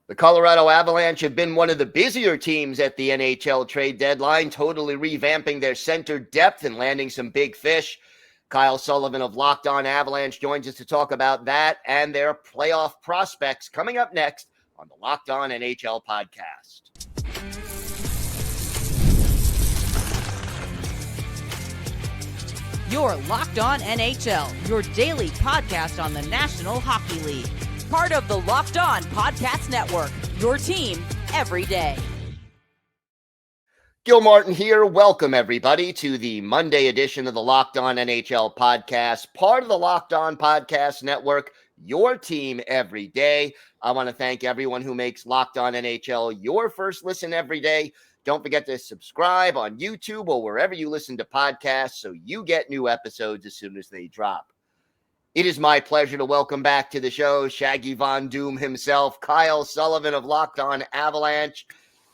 The Colorado Avalanche have been one of the busier teams at the NHL trade deadline, totally revamping their center depth and landing some big fish. Kyle Sullivan of Locked On Avalanche joins us to talk about that and their playoff prospects coming up next on the Locked On NHL podcast. You're Locked On NHL, your daily podcast on the National Hockey League. Part of the Locked On Podcast Network, your team every day. Gil Martin here. Welcome, everybody, to the Monday edition of the Locked On NHL podcast, part of the Locked On Podcast Network, your team every day. I want to thank everyone who makes Locked On NHL your first listen every day. Don't forget to subscribe on YouTube or wherever you listen to podcasts so you get new episodes as soon as they drop. It is my pleasure to welcome back to the show Shaggy Von Doom himself, Kyle Sullivan of Locked On Avalanche.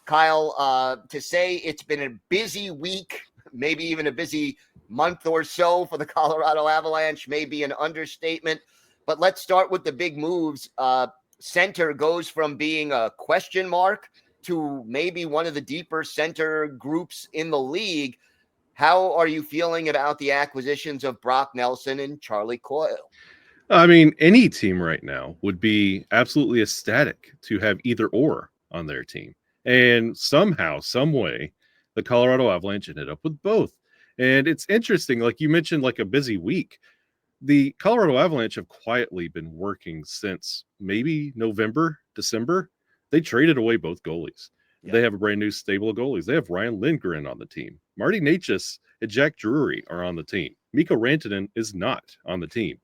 Kyle, to say it's been a busy week, maybe even a busy month or so for the Colorado Avalanche may be an understatement. But let's start with the big moves. Center goes from being a question mark to maybe one of the deeper center groups in the league. How are you feeling about the acquisitions of Brock Nelson and Charlie Coyle? I mean, any team right now would be absolutely ecstatic to have either or on their team. And somehow, some way, the Colorado Avalanche ended up with both. And it's interesting, like you mentioned, like a busy week. The Colorado Avalanche have quietly been working since maybe November, December. They traded away both goalies. Yeah. They have a brand new stable of goalies. They have Ryan Lindgren on the team. Marty Necas and Jack Drury are on the team. Mikko Rantanen is not on the team.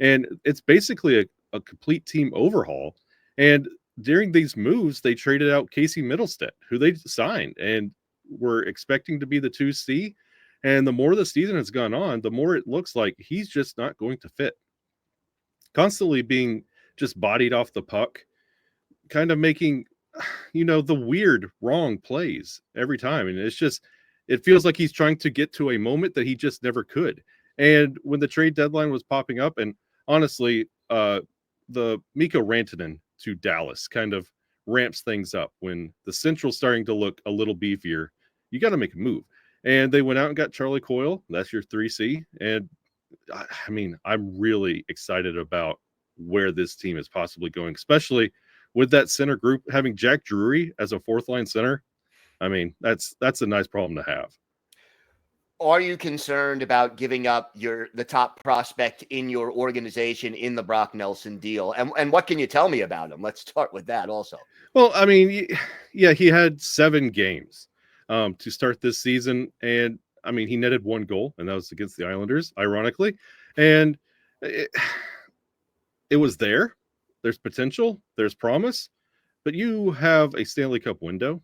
And it's basically a complete team overhaul. And during these moves, they traded out Casey Middlestead, who they signed and were expecting to be the 2C. And the more the season has gone on, the more it looks like he's just not going to fit. Constantly being just bodied off the puck, kind of making, the weird, wrong plays every time. And it feels like he's trying to get to a moment that he just never could. And when the trade deadline was popping up, and honestly, the Mikko Rantanen to Dallas kind of ramps things up. When the Central's starting to look a little beefier, you got to make a move. And they went out and got Charlie Coyle. That's your 3C. And I mean, I'm really excited about where this team is possibly going, especially with that center group having Jack Drury as a fourth line center. I mean, that's a nice problem to have. Are you concerned about giving up the top prospect in your organization in the Brock Nelson deal? And what can you tell me about him? Let's start with that also. Well, I mean, yeah, he had 7 games to start this season. And I mean, he netted 1 goal, and that was against the Islanders, ironically. And it was there. There's potential, there's promise, but you have a Stanley Cup window,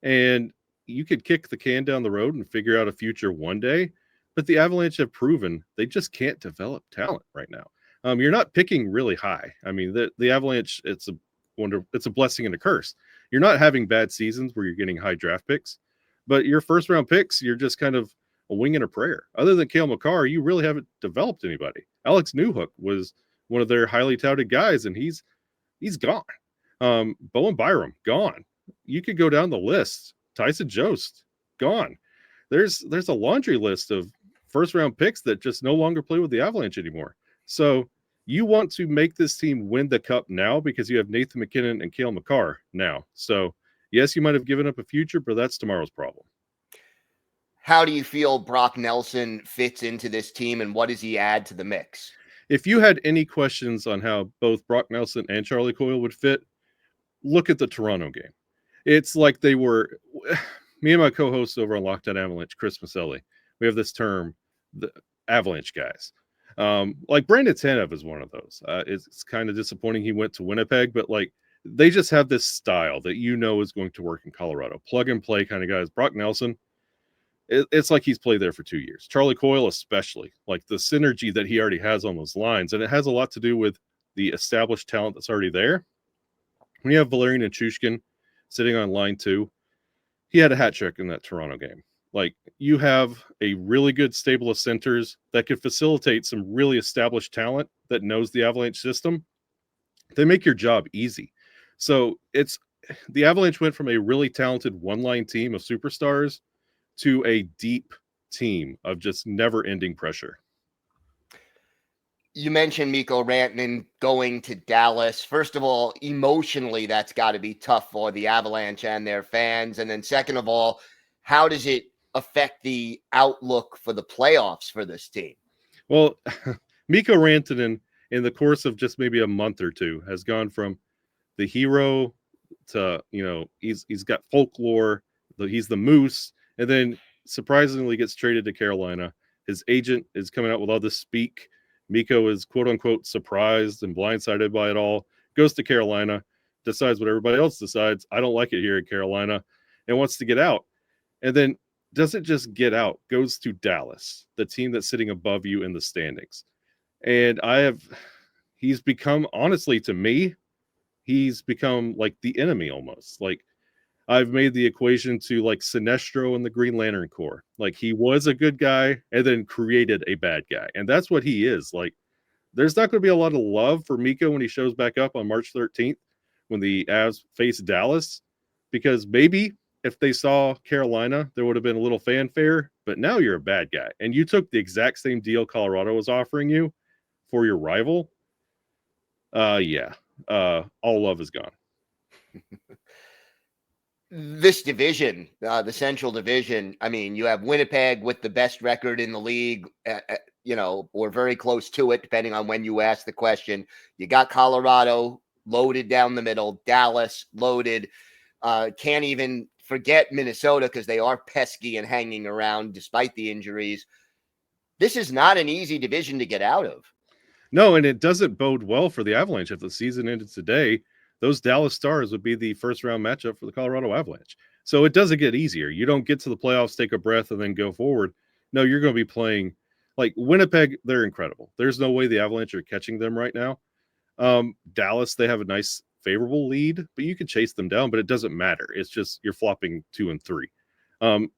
and you could kick the can down the road and figure out a future one day. But the Avalanche have proven they just can't develop talent right now. You're not picking really high. I mean, the Avalanche, it's a blessing and a curse. You're not having bad seasons where you're getting high draft picks, but your first round picks, you're just kind of a wing and a prayer. Other than Cale Makar, you really haven't developed anybody. Alex Newhook was one of their highly touted guys, and he's gone. Bowen Byram, gone. You could go down the list. Tyson Jost, gone. There's a laundry list of first-round picks that just no longer play with the Avalanche anymore. So you want to make this team win the cup now because you have Nathan MacKinnon and Cale Makar now. So, yes, you might have given up a future, but that's tomorrow's problem. How do you feel Brock Nelson fits into this team, and what does he add to the mix? If you had any questions on how both Brock Nelson and Charlie Coyle would fit, look at the Toronto game. It's like they were – me and my co-host over on Locked On Avalanche, Chris Maselli, we have this term, the Avalanche guys. Like Brandon Tanev is one of those. It's kind of disappointing he went to Winnipeg, but like they just have this style that is going to work in Colorado. Plug and play kind of guys. Brock Nelson, it's like he's played there for 2 years. Charlie Coyle especially, like the synergy that he already has on those lines. And it has a lot to do with the established talent that's already there. When you have Valerian Nichushkin sitting on line 2, he had a hat trick in that Toronto game. Like, you have a really good stable of centers that could facilitate some really established talent that knows the Avalanche system. They make your job easy. So the Avalanche went from a really talented one-line team of superstars to a deep team of just never-ending pressure. You mentioned Mikko Rantanen going to Dallas. First of all, emotionally, that's got to be tough for the Avalanche and their fans. And then second of all, how does it affect the outlook for the playoffs for this team? Well, Mikko Rantanen, in the course of just maybe a month or two, has gone from the hero to, he's got folklore, he's the moose, and then surprisingly gets traded to Carolina. His agent is coming out with all this speak. Mikko is quote unquote surprised and blindsided by it all, goes to Carolina, decides what everybody else decides. I don't like it here in Carolina and wants to get out. And then doesn't just get out, goes to Dallas, the team that's sitting above you in the standings. And he's become, honestly, to me, he's become like the enemy almost. Like, I've made the equation to like Sinestro in the Green Lantern Corps. Like, he was a good guy and then created a bad guy. And that's what he is. Like, there's not going to be a lot of love for Mikko when he shows back up on March 13th when the Avs face Dallas, because maybe if they saw Carolina, there would have been a little fanfare, but now you're a bad guy. And you took the exact same deal Colorado was offering you for your rival. All love is gone. This division, the Central Division, I mean, you have Winnipeg with the best record in the league, or very close to it, depending on when you ask the question. You got Colorado loaded down the middle, Dallas loaded. Can't even forget Minnesota because they are pesky and hanging around despite the injuries. This is not an easy division to get out of. No, and it doesn't bode well for the Avalanche. If the season ended today, those Dallas Stars would be the first-round matchup for the Colorado Avalanche. So it doesn't get easier. You don't get to the playoffs, take a breath, and then go forward. No, you're going to be playing like Winnipeg. They're incredible. There's no way the Avalanche are catching them right now. Dallas, they have a nice favorable lead, but you can chase them down, but it doesn't matter. It's just you're flopping 2 and 3.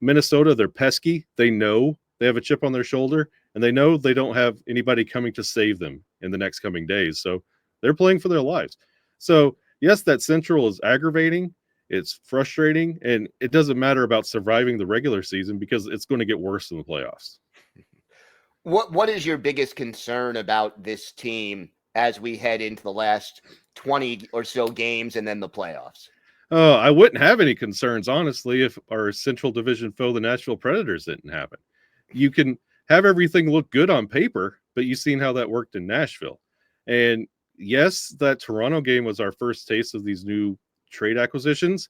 Minnesota, they're pesky. They know they have a chip on their shoulder, and they know they don't have anybody coming to save them in the next coming days. So they're playing for their lives. So yes, that Central is aggravating. It's frustrating, and it doesn't matter about surviving the regular season because it's going to get worse in the playoffs. What is your biggest concern about this team as we head into the last 20 or so games and then the playoffs? I wouldn't have any concerns, honestly, if our Central Division foe, the Nashville Predators, didn't happen. You can have everything look good on paper, but you've seen how that worked in Nashville. And yes, that Toronto game was our first taste of these new trade acquisitions.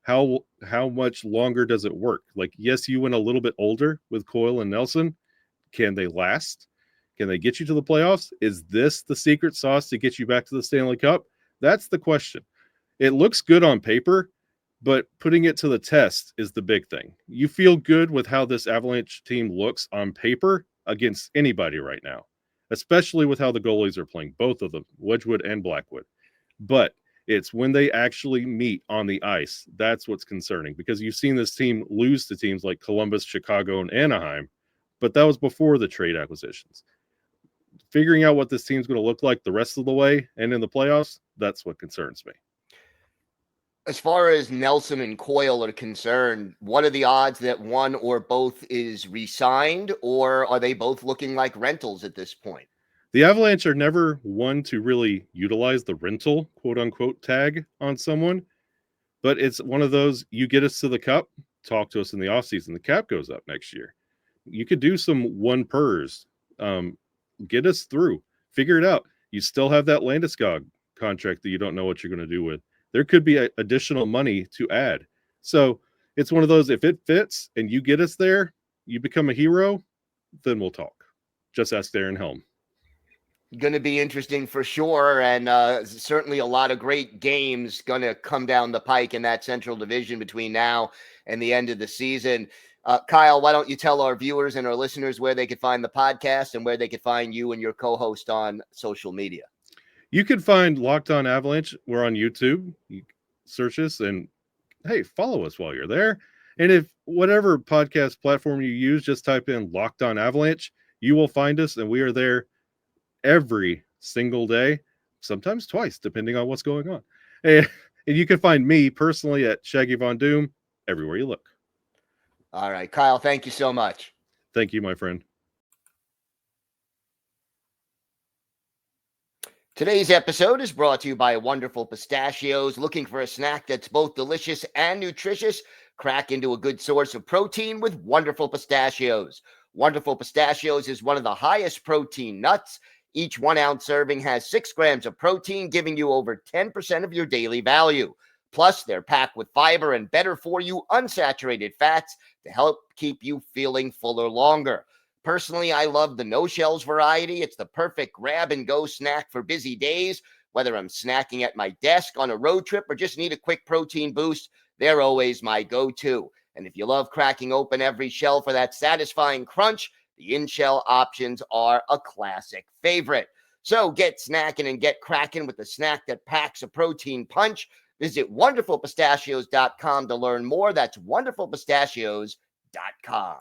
How much longer does it work? Like, yes, you went a little bit older with Coyle and Nelson. Can they last? Can they get you to the playoffs? Is this the secret sauce to get you back to the Stanley Cup? That's the question. It looks good on paper, but putting it to the test is the big thing. You feel good with how this Avalanche team looks on paper against anybody right now, especially with how the goalies are playing, both of them, Wedgwood and Blackwood. But it's when they actually meet on the ice, that's what's concerning, because you've seen this team lose to teams like Columbus, Chicago, and Anaheim, but that was before the trade acquisitions. Figuring out what this team's going to look like the rest of the way and in the playoffs, that's what concerns me. As far as Nelson and Coyle are concerned, what are the odds that one or both is re-signed, or are they both looking like rentals at this point? The Avalanche are never one to really utilize the rental, quote-unquote, tag on someone, but it's one of those, you get us to the Cup, talk to us in the offseason. The cap goes up next year. You could do some one-pers, get us through, figure it out. You still have that Landeskog contract that you don't know what you're going to do with. There could be additional money to add. So it's one of those, if it fits and you get us there, you become a hero, then we'll talk. Just ask Darren Helm. Going to be interesting for sure, and certainly a lot of great games going to come down the pike in that Central Division between now and the end of the season. Kyle, why don't you tell our viewers and our listeners where they could find the podcast and where they could find you and your co-host on social media? You can find Locked On Avalanche. We're on YouTube. You search us and, hey, follow us while you're there. And if whatever podcast platform you use, just type in Locked On Avalanche, you will find us, and we are there every single day, sometimes twice, depending on what's going on. And you can find me personally at Shaggy Von Doom everywhere you look. All right, Kyle, thank you so much. Thank you, my friend. Today's episode is brought to you by Wonderful Pistachios. Looking for a snack that's both delicious and nutritious? Crack into a good source of protein with Wonderful Pistachios. Wonderful Pistachios is one of the highest protein nuts. Each 1 ounce serving has 6 grams of protein, giving you over 10% of your daily value. Plus, they're packed with fiber and better for you unsaturated fats to help keep you feeling fuller longer. Personally, I love the no-shells variety. It's the perfect grab-and-go snack for busy days. Whether I'm snacking at my desk, on a road trip, or just need a quick protein boost, they're always my go-to. And if you love cracking open every shell for that satisfying crunch, the in-shell options are a classic favorite. So get snacking and get cracking with a snack that packs a protein punch. Visit wonderfulpistachios.com to learn more. That's wonderfulpistachios.com.